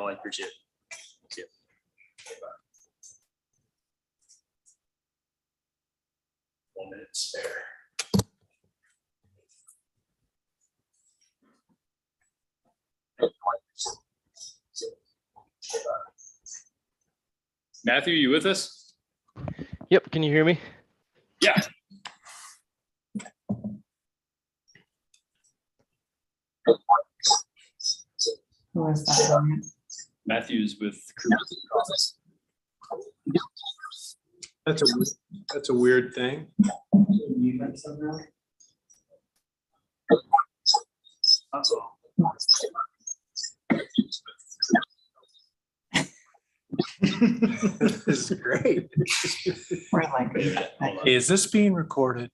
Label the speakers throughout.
Speaker 1: like your chip. Chip. 1 minute spare. Matthew, you with us?
Speaker 2: Yep, can you hear me?
Speaker 1: Yeah.
Speaker 3: Who is that?
Speaker 1: Matthew's with
Speaker 4: That's a weird thing.
Speaker 1: That's all.
Speaker 4: This is great.
Speaker 3: We're like,
Speaker 4: Is this being recorded?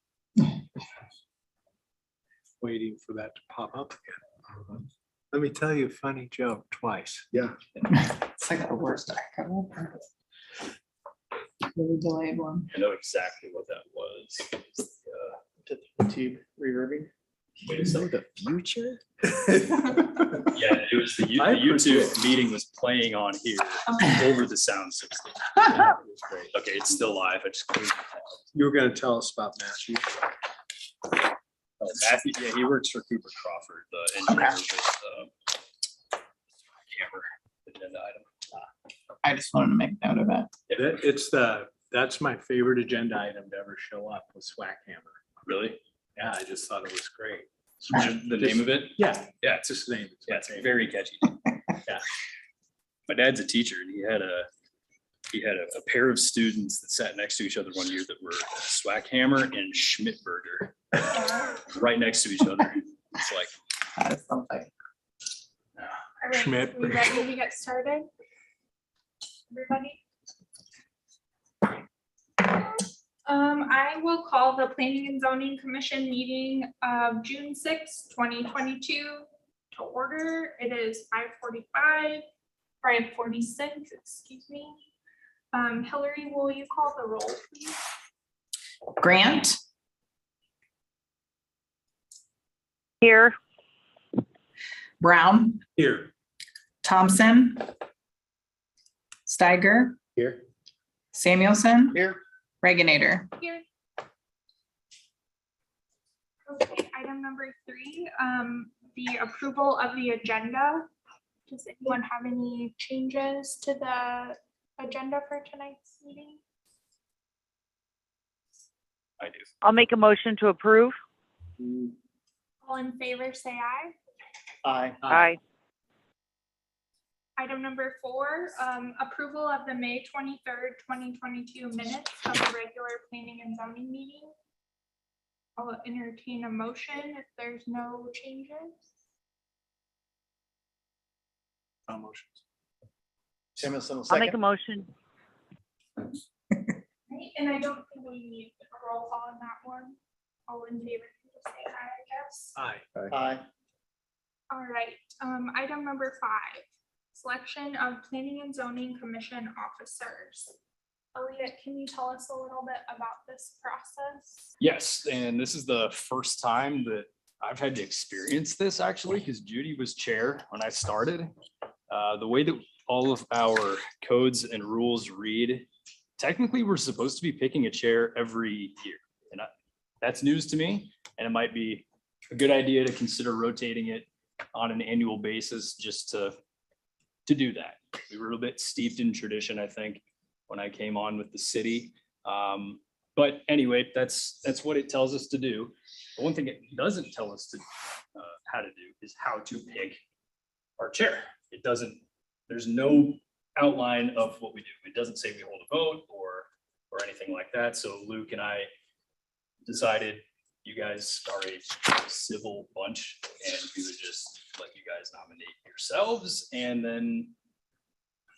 Speaker 4: Waiting for that to pop up again. Let me tell you a funny joke twice.
Speaker 3: it's like the worst echo. Really delayed one.
Speaker 1: I know exactly what that was.
Speaker 2: YouTube reverbing.
Speaker 1: Wait a second.
Speaker 2: The future?
Speaker 1: Yeah, it was the
Speaker 4: I
Speaker 1: YouTube meeting was playing on here over the sound system. It was great. Okay, it's still live. I just closed it.
Speaker 4: You were gonna tell us about Matthew.
Speaker 1: Oh, Matthew, yeah, he works for Cooper Crawford, the engineer with camera agenda item.
Speaker 3: I just wanted to make note of it.
Speaker 4: That's my favorite agenda item to ever show up was SWAC Hammer.
Speaker 1: Really?
Speaker 4: Yeah, I just thought it was great.
Speaker 1: The name of it?
Speaker 4: Yeah,
Speaker 1: Yeah,
Speaker 4: it's just the name.
Speaker 1: yeah, it's very catchy. Yeah. My dad's a teacher and he had a pair of students that sat next to each other one year that were Swackhammer and Schmidtberger right next to each other. It's like,
Speaker 3: That is something.
Speaker 5: All right,
Speaker 4: Schmidt.
Speaker 5: we ready to get started? Everybody? I will call the Planning and Zoning Commission meeting of June 6, 2022 to order. It is 5:46, excuse me. Hillary, will you call the roll, please?
Speaker 3: Grant,
Speaker 6: Here,
Speaker 3: Brown,
Speaker 4: Here.
Speaker 3: Thompson, Steiger,
Speaker 4: Here.
Speaker 3: Samuelson,
Speaker 2: Here.
Speaker 3: Reginator.
Speaker 5: Here. Okay, item number 3, the approval of the agenda. Does anyone have any changes to the agenda for tonight's meeting?
Speaker 1: I do.
Speaker 6: I'll make a motion to approve.
Speaker 5: All in favor, say aye.
Speaker 2: Aye.
Speaker 6: Aye.
Speaker 5: Item number 4, approval of the May 23rd, 2022 minutes of the regular planning and zoning meeting. I'll entertain a motion if there's no changes.
Speaker 4: No motions.
Speaker 2: Samuelson will
Speaker 6: I'll make a
Speaker 2: second.
Speaker 6: motion.
Speaker 5: Right, and I don't think we need a roll call on that one. All in favor, just say aye, I guess.
Speaker 4: Aye.
Speaker 2: Aye.
Speaker 5: All right, item number 5, selection of planning and zoning commission officers. Elliot, can you tell us a little bit about this process?
Speaker 1: Yes, and this is the first time that I've had to experience this actually, because Judy was chair when I started. The way that all of our codes and rules read, technically, we're supposed to be picking a chair every year. And that's news to me, and it might be a good idea to consider rotating it on an annual basis just to do that. We were a bit steeped in tradition, I think, when I came on with the city. But anyway, that's what it tells us to do. The one thing it doesn't tell us to how to do is how to pick our chair. It doesn't, there's no outline of what we do. It doesn't say we hold a vote or anything like that. So Luke and I decided you guys are a civil bunch and we would just let you guys nominate yourselves and then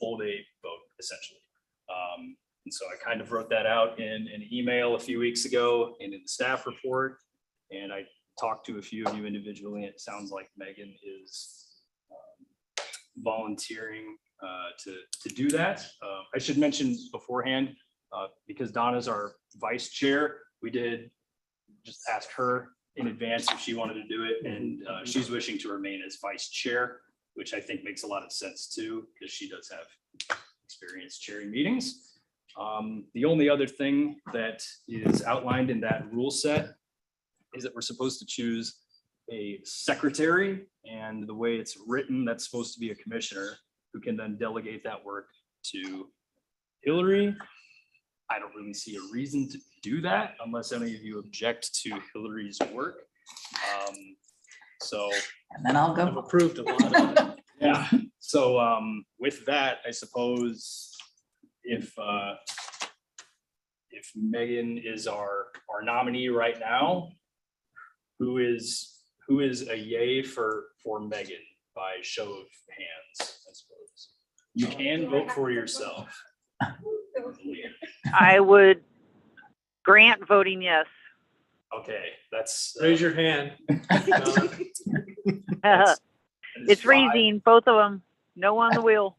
Speaker 1: hold a vote essentially. And so I kind of wrote that out in an email a few weeks ago and in the staff report. And I talked to a few of you individually. It sounds like Megan is volunteering to do that. I should mention beforehand, because Donna's our vice chair, we did just ask her in advance if she wanted to do it, and she's wishing to remain as vice chair. which I think makes a lot of sense too, because she does have experience chairing meetings. The only other thing that is outlined in that rule set is that we're supposed to choose a secretary, and the way it's written, that's supposed to be a commissioner who can then delegate that work to Hillary. I don't really see a reason to do that unless any of you object to Hillary's work. So,
Speaker 3: And then I'll
Speaker 2: I've
Speaker 3: go.
Speaker 2: approved a lot of it.
Speaker 1: yeah, so with that, I suppose if Megan is our nominee right now, who is a yay for Megan by show of hands, I suppose. You can vote for yourself.
Speaker 6: I would grant voting yes.
Speaker 1: Okay, that's.
Speaker 4: Raise your hand.
Speaker 1: that's
Speaker 6: It's
Speaker 1: five.
Speaker 6: freezing, both of them. No on the wheel.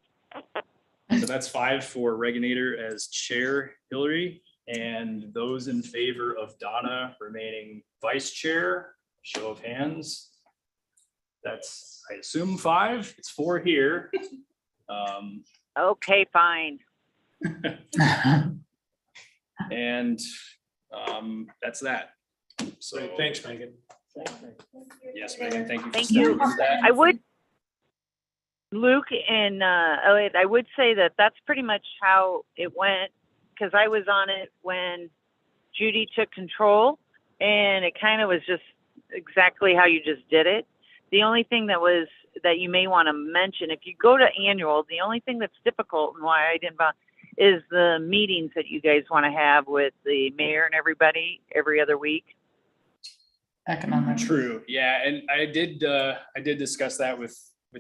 Speaker 1: So that's 5 for Reginator as chair, Hillary, and those in favor of Donna remaining vice chair, show of hands. That's, I assume 5, it's 4 here.
Speaker 6: Okay, fine.
Speaker 1: And that's that. So,
Speaker 4: Great, thanks, Megan.
Speaker 1: yes, Megan, thank you. for
Speaker 6: Thank
Speaker 1: stepping
Speaker 6: you.
Speaker 1: into that.
Speaker 6: I would, Luke and Elliot, I would say that that's pretty much how it went, because I was on it when Judy took control, and it kind of was just exactly how you just did it. The only thing that you may want to mention, if you go to annual, the only thing that's difficult and why I didn't is the meetings that you guys want to have with the mayor and everybody every other week.
Speaker 3: Economic.
Speaker 1: True, yeah, and I did discuss that with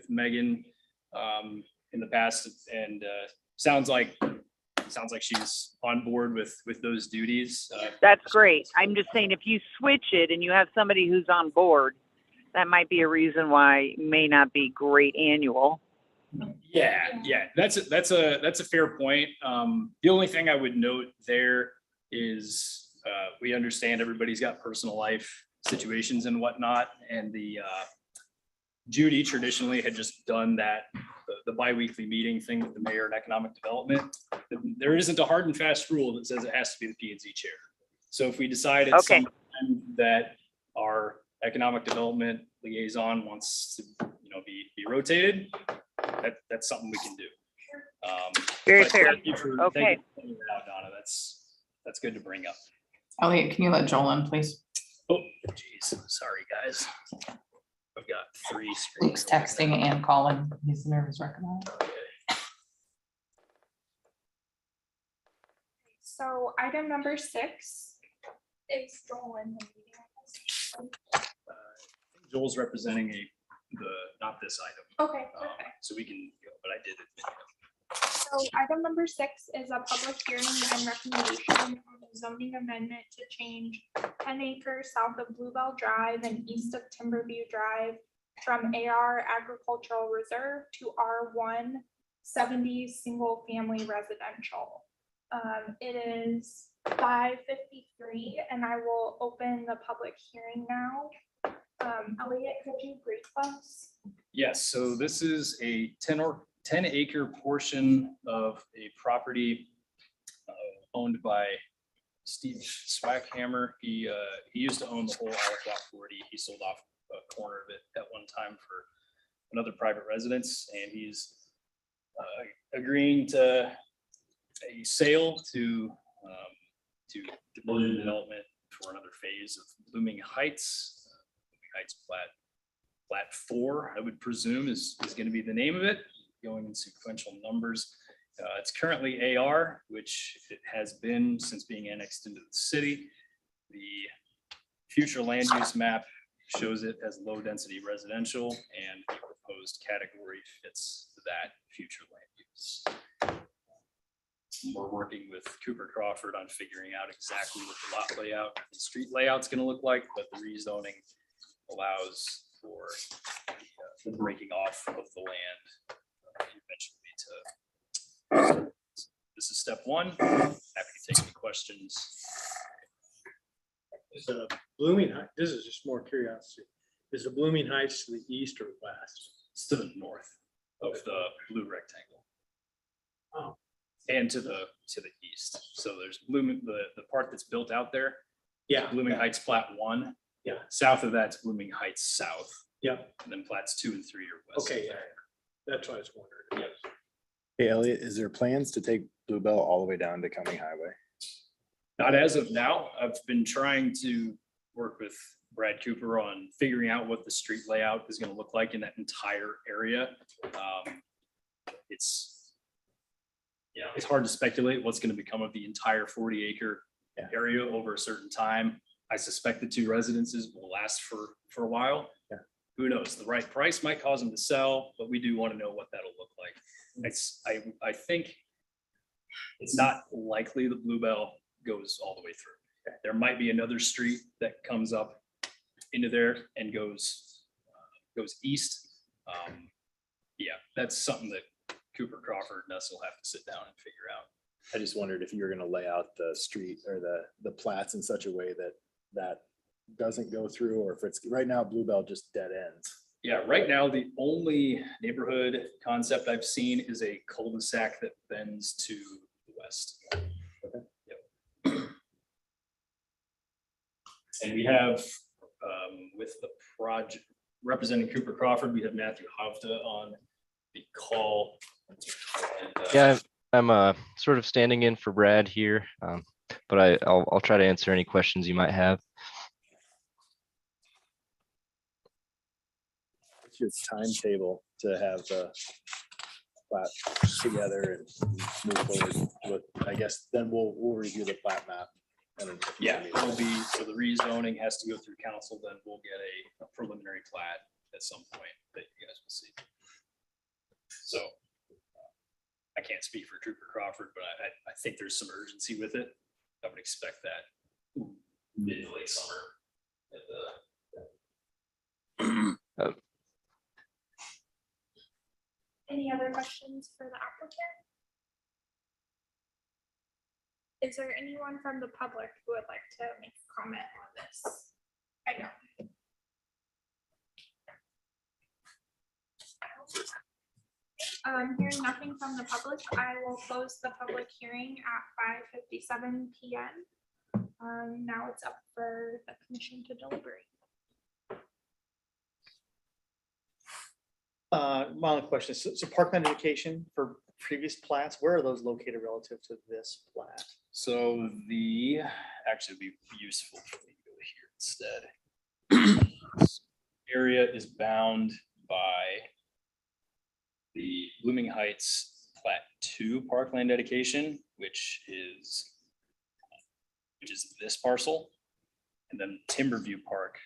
Speaker 1: Megan in the past, and sounds like she's on board with those duties.
Speaker 6: That's great. I'm just saying, if you switch it and you have somebody who's on board, that might be a reason why it may not be great annual.
Speaker 1: Yeah, that's a fair point. The only thing I would note there is we understand everybody's got personal life situations and whatnot, and the Judy traditionally had just done that, the bi-weekly meeting thing with the mayor and economic development. There isn't a hard and fast rule that says it has to be the P and Z chair. So if we decide at some
Speaker 6: Okay.
Speaker 1: time that our economic development liaison wants to, be rotated, that's something we can do.
Speaker 6: Very
Speaker 1: But
Speaker 6: fair.
Speaker 1: thank you for
Speaker 6: Okay.
Speaker 1: pointing that out, Donna. That's good to bring up.
Speaker 3: Elliot, can you let Joel in, please?
Speaker 1: Oh, geez, sorry, guys. I've got 3 screens.
Speaker 3: Luke's texting and calling. He's nervous wreck about it.
Speaker 1: Okay.
Speaker 5: So item number 6 is Joel in the meeting.
Speaker 1: Joel's representing not this item.
Speaker 5: Okay, perfect.
Speaker 1: So we can go, but I did it.
Speaker 5: So item number 6 is a public hearing and recommendation on a zoning amendment to change 10 acres south of Bluebell Drive and east of Timberview Drive from AR Agricultural Reserve to R1 70 single family residential. It is 5:53 and I will open the public hearing now. Elliot, could you brief us?
Speaker 1: Yes, so this is a 10 acre portion of a property owned by Steve Swackhammer. He used to own the whole Alec Lot 40. He sold off a corner of it at one time for another private residence, and he's agreeing to a sale to Blooming Development for another phase of Blooming Heights. Blooming Heights Plat 4, I would presume is going to be the name of it, going in sequential numbers. It's currently AR, which it has been since being annexed into the city. The future land use map shows it as low density residential, and the proposed category fits that future land use. We're working with Cooper Crawford on figuring out exactly what the lot layout and street layout's going to look like, but the rezoning allows for the breaking off of the land eventually to. This is step 1. Happy to take any questions.
Speaker 4: Is Blooming Heights, this is just more curiosity. Is the Blooming Heights to the east or west?
Speaker 1: It's to the north of the blue rectangle.
Speaker 4: Oh.
Speaker 1: And to the east. So there's Blooming, the part that's built out there.
Speaker 4: Yeah.
Speaker 1: Blooming Heights Plat 1.
Speaker 4: Yeah.
Speaker 1: South of that's Blooming Heights South.
Speaker 4: Yeah.
Speaker 1: And then Plats 2 and 3 are west.
Speaker 4: Okay,
Speaker 1: of
Speaker 4: yeah,
Speaker 1: that.
Speaker 4: that's what I was wondering.
Speaker 7: Hey Elliot, is there plans to take Bluebell all the way down to County Highway?
Speaker 1: Not as of now. I've been trying to work with Brad Cooper on figuring out what the street layout is gonna look like in that entire area. It's hard to speculate what's gonna become of the entire 40-acre
Speaker 7: Yeah.
Speaker 1: area over a certain time. I suspect the 2 residences will last for a while.
Speaker 7: Yeah.
Speaker 1: Who knows? The right price might cause them to sell, but we do want to know what that'll look like. I think it's not likely that Bluebell goes all the way through. There might be another street that comes up into there and goes east. Yeah, that's something that Cooper Crawford and us will have to sit down and figure out.
Speaker 7: I just wondered if you were gonna lay out the street or the plats in such a way that doesn't go through, or if it's, right now Bluebell just dead ends.
Speaker 1: Yeah, right now, the only neighborhood concept I've seen is a cul-de-sac that bends to the west. Yep. And we have, with the project, representing Cooper Crawford, we have Matthew Havda on the call. And,
Speaker 8: Yeah, I'm sort of standing in for Brad here, but I'll try to answer any questions you might have.
Speaker 7: What's your timetable to have the plat together and move forward with, I guess, then we'll review the plat map. and then-
Speaker 1: Yeah, it'll be, so the rezoning has to go through council, then we'll get a preliminary plat at some point that you guys will see. So I can't speak for Trooper Crawford, but I think there's some urgency with it. I would expect that mid to late summer.
Speaker 5: Any other questions for the applicant? Is there anyone from the public who would like to make a comment on this? I know. Hearing nothing from the public, I will close the public hearing at 5:57 PM. Now it's up for the commission to deliberate.
Speaker 2: My only question is, so parkland indication for previous plats, where are those located relative to this plat?
Speaker 1: So actually it'd be useful for me to go here instead. This area is bound by the Blooming Heights Plat 2 parkland dedication, which is this parcel. And then Timberview Park.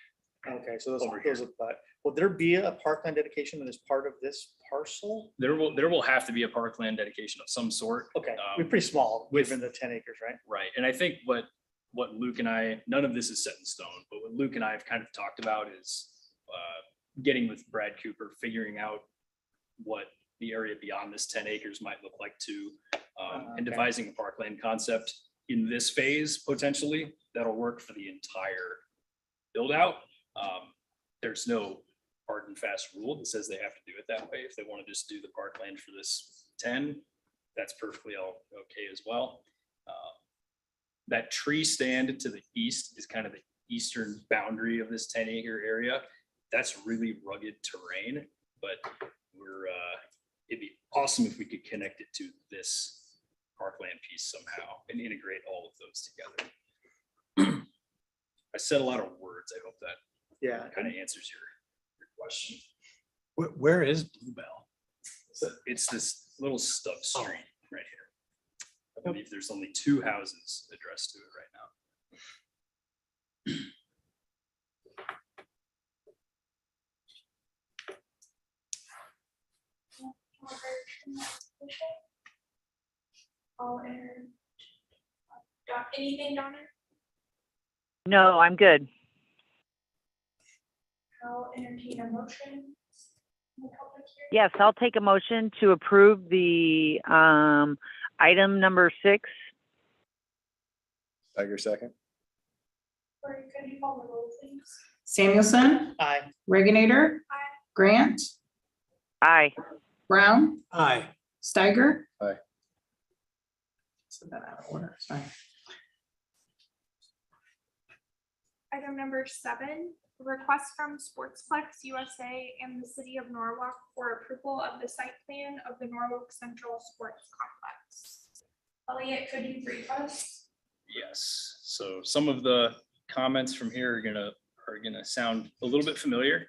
Speaker 2: Okay, so those
Speaker 1: Over
Speaker 2: are, but will there be a parkland dedication that is part of this parcel?
Speaker 1: There will have to be a parkland dedication of some sort.
Speaker 2: Okay, we're pretty small
Speaker 1: with-
Speaker 2: within the 10 acres, right?
Speaker 1: Right, and I think what Luke and I, none of this is set in stone, but what Luke and I have kind of talked about is getting with Brad Cooper, figuring out what the area beyond this 10 acres might look like too, and
Speaker 2: Okay.
Speaker 1: devising a parkland concept in this phase potentially that'll work for the entire build out. There's no hard and fast rule that says they have to do it that way. If they want to just do the parkland for this 10, that's perfectly okay as well. That tree stand to the east is kind of the eastern boundary of this 10-acre area. That's really rugged terrain, but it'd be awesome if we could connect it to this parkland piece somehow and integrate all of those together. I said a lot of words. I hope that
Speaker 2: Yeah,
Speaker 1: kind of answers your question.
Speaker 4: Where is Bluebell?
Speaker 1: It's this little stub street right here. I believe there's only 2 houses addressed to it right now.
Speaker 5: Anything, Donna?
Speaker 6: No, I'm good.
Speaker 5: I'll entertain a motion. in the public hearing.
Speaker 6: Yes, I'll take a motion to approve the item number 6.
Speaker 7: Tiger second?
Speaker 5: Or could you call the roll, please?
Speaker 3: Samuelson,
Speaker 2: aye.
Speaker 3: Reginator,
Speaker 5: Aye.
Speaker 3: Grant,
Speaker 6: Aye.
Speaker 3: Brown,
Speaker 4: Aye.
Speaker 3: Steiger.
Speaker 7: Aye.
Speaker 3: Said that out of order, sorry.
Speaker 5: Item number 7, request from Sportsplex USA and the city of Norwalk for approval of the site plan of the Norwalk Central Sports Complex. Elliot, could you brief us?
Speaker 1: Yes, so some of the comments from here are gonna sound a little bit familiar.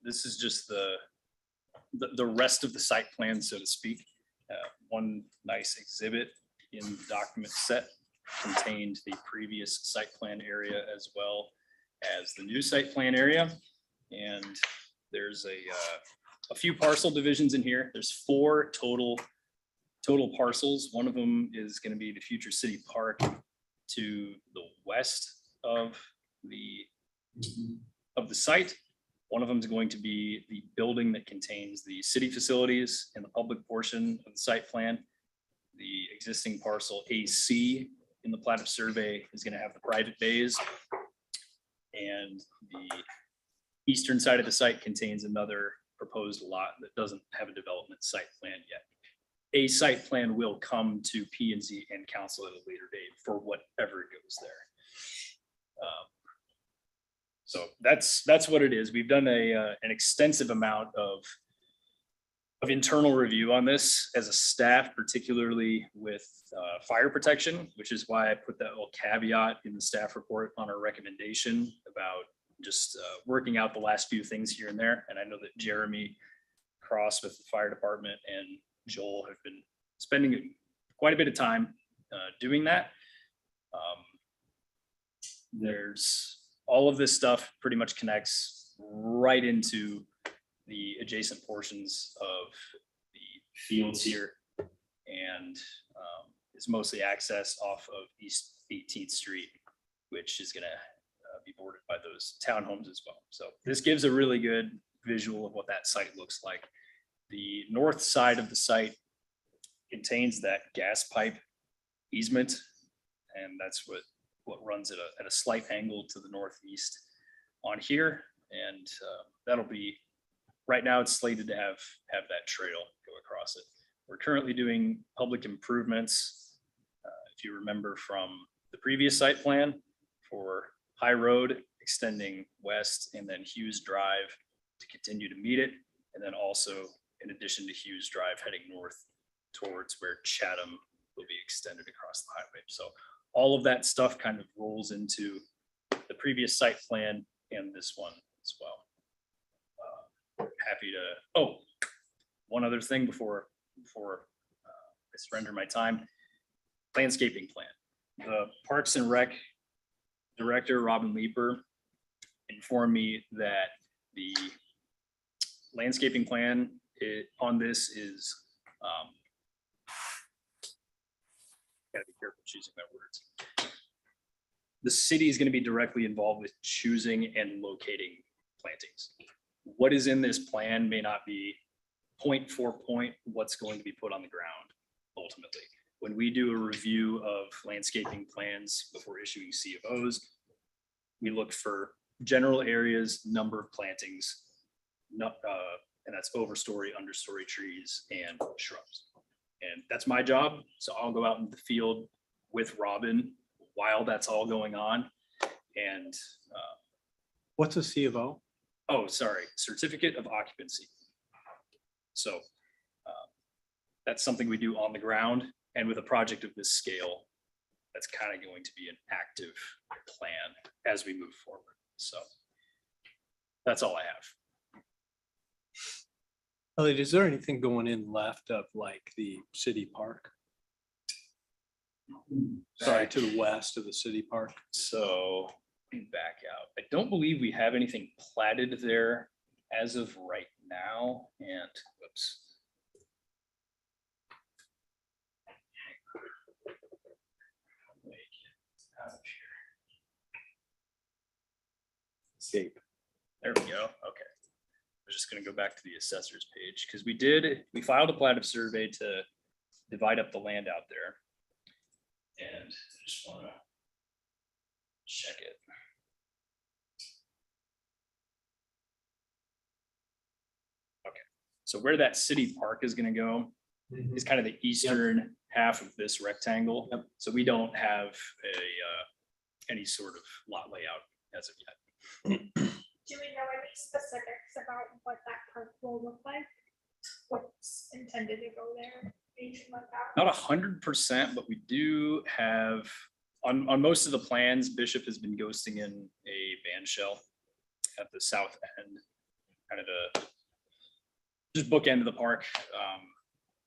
Speaker 1: This is just the rest of the site plan, so to speak. One nice exhibit in the document set contained the previous site plan area as well as the new site plan area. And there's a few parcel divisions in here. There's 4 total parcels. One of them is going to be the future city park to the west of the site. One of them is going to be the building that contains the city facilities and the public portion of the site plan. The existing parcel AC in the plat of survey is going to have the private bays. And the eastern side of the site contains another proposed lot that doesn't have a development site plan yet. A site plan will come to P and Z and council at a later date for whatever goes there. So that's what it is. We've done an extensive amount of internal review on this as a staff, particularly with fire protection, which is why I put that little caveat in the staff report on our recommendation about just working out the last few things here and there. And I know that Jeremy Cross with the fire department and Joel have been spending quite a bit of time doing that. There's all of this stuff pretty much connects right into the adjacent portions of the fields here and is mostly accessed off of East 18th Street, which is going to be bordered by those townhomes as well. So this gives a really good visual of what that site looks like. The north side of the site contains that gas pipe easement, and that's what runs at a slight angle to the northeast on here. And that'll be, right now it's slated to have that trail go across it. We're currently doing public improvements. If you remember from the previous site plan for High Road extending west and then Hughes Drive to continue to meet it. And then also in addition to Hughes Drive heading north towards where Chatham will be extended across the highway. So all of that stuff kind of rolls into the previous site plan and this one as well. Happy to, oh, one other thing before I surrender my time. Landscaping plan. The Parks and Rec Director, Robin Leeper, informed me that the landscaping plan on this is, gotta be careful choosing my words. The city is going to be directly involved with choosing and locating plantings. What is in this plan may not be point for point what's going to be put on the ground ultimately. When we do a review of landscaping plans before issuing C of Os, we look for general areas, number of plantings, and that's overstory, understory trees, and shrubs. And that's my job. So I'll go out in the field with Robin while that's all going on. And
Speaker 4: What's a C of O?
Speaker 1: oh, sorry, certificate of occupancy. So that's something we do on the ground, and with a project of this scale, that's kind of going to be an active plan as we move forward. So that's all I have.
Speaker 4: Elliot, is there anything going in left of like the city park? Sorry, to the west of the city park?
Speaker 1: So let me back out. I don't believe we have anything platted there as of right now. And whoops.
Speaker 7: Escape.
Speaker 1: There we go. Okay. We're just going to go back to the assessor's page because we filed a plat of survey to divide up the land out there. And I just want to check it. Okay. So where that city park is gonna go is kind of the eastern half of this rectangle.
Speaker 4: Yep.
Speaker 1: So we don't have any sort of lot layout as of yet.
Speaker 5: Do we know any specifics about what that park will look like? What's intended to go there? Anything like that?
Speaker 1: Not 100%, but we do have, on most of the plans, Bishop has been ghosting in a band shell at the south end, kind of the just bookend of the park.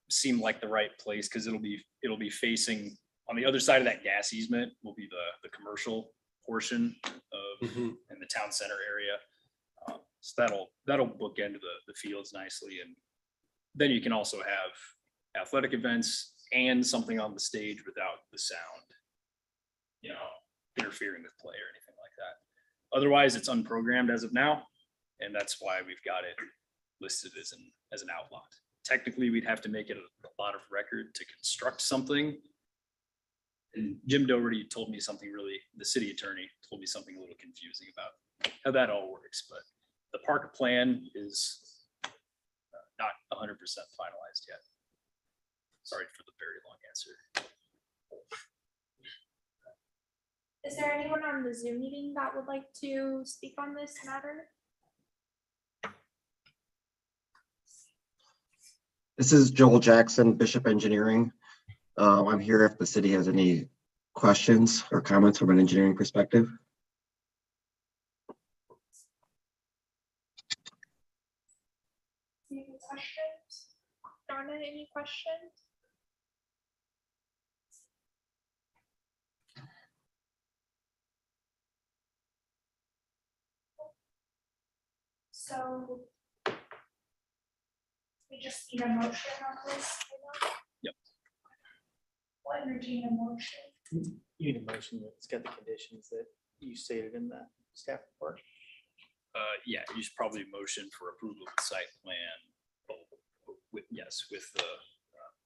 Speaker 1: Seemed like the right place because it'll be facing on the other side of that gas easement will be the commercial portion of
Speaker 4: Mhm.
Speaker 1: in the town center area. So that'll bookend the fields nicely, and then you can also have athletic events and something on the stage without the sound, interfering with play or anything like that. Otherwise, it's unprogrammed as of now, and that's why we've got it listed as an outlot. Technically, we'd have to make it a lot of record to construct something. And Jim Doherty told me something the city attorney told me something a little confusing about how that all works, but the park plan is not 100% finalized yet. Sorry for the very long answer.
Speaker 5: Is there anyone on the Zoom meeting that would like to speak on this matter?
Speaker 9: This is Joel Jackson, Bishop Engineering. I'm here if the city has any questions or comments from an engineering perspective.
Speaker 5: Any questions? Donna, any questions? So we just need a motion on this.
Speaker 1: Yep.
Speaker 5: What entertain a motion?
Speaker 2: You need a motion that's got the conditions that you stated in the staff report.
Speaker 1: Yeah, you should probably motion for approval of the site plan. With the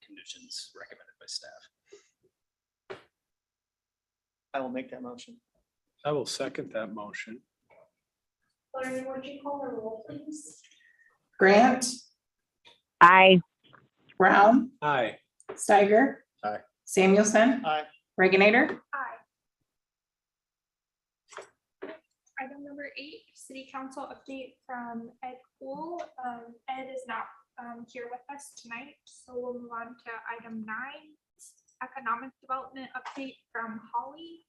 Speaker 1: conditions recommended by staff.
Speaker 2: I will make that motion.
Speaker 4: I will second that motion.
Speaker 5: Larry, would you call the roll, please?
Speaker 10: Grant,
Speaker 6: Aye.
Speaker 10: Brown,
Speaker 4: Aye.
Speaker 10: Steiger.
Speaker 7: Aye.
Speaker 10: Samuelson,
Speaker 2: Aye.
Speaker 10: Reginator.
Speaker 5: Aye. Item number 8, city council update from Ed Poole. Ed is not here with us tonight, so we'll move on to item 9, economic development update from Holly.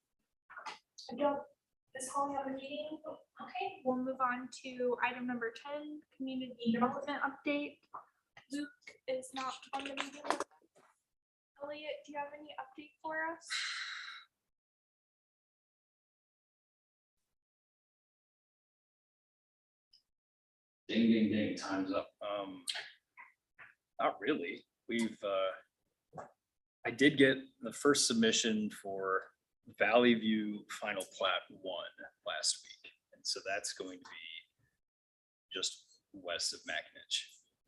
Speaker 5: Does Holly have a meeting? Okay, we'll move on to item number 10, community development update. Luke is not on the meeting. Elliot, do you have any update for us?
Speaker 1: Ding, ding, ding, time's up. Not really. I did get the first submission for Valley View Final Plat 1 last week. And so that's going to be just west of Mackinac.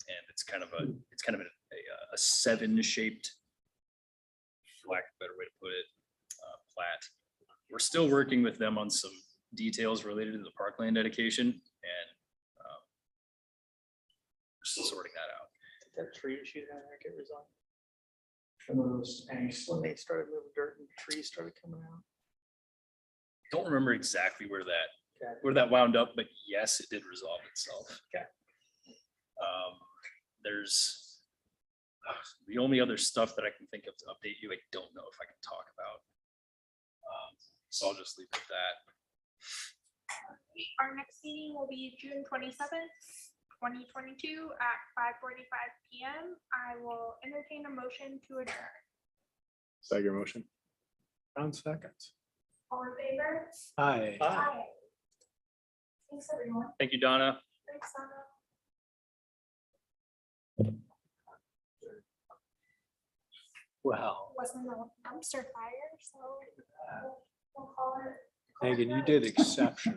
Speaker 1: And it's kind of a 7-shaped, for lack of a better way to put it, plat. We're still working with them on some details related to the parkland dedication, and we're still sorting that out.
Speaker 2: Did that tree issue down there get resolved? Some of those tanks, when they started moving dirt and trees started coming out.
Speaker 1: Don't remember exactly where
Speaker 2: Okay.
Speaker 1: that wound up, but yes, it did resolve itself.
Speaker 2: Okay.
Speaker 1: There's the only other stuff that I can think of to update you. I don't know if I can talk about. So I'll just leave it at that.
Speaker 5: Our next meeting will be June 27th, 2022 at 5:45 PM. I will entertain a motion to adjourn.
Speaker 7: Second motion.
Speaker 4: Brown seconds.
Speaker 5: All in favor?
Speaker 4: Aye.
Speaker 2: Aye.
Speaker 5: Thanks, everyone.
Speaker 1: Thank you, Donna.
Speaker 5: Thanks, Donna.
Speaker 4: Well,
Speaker 5: Wasn't a dumpster fire, so we'll call it.
Speaker 4: Megan, you did exceptional.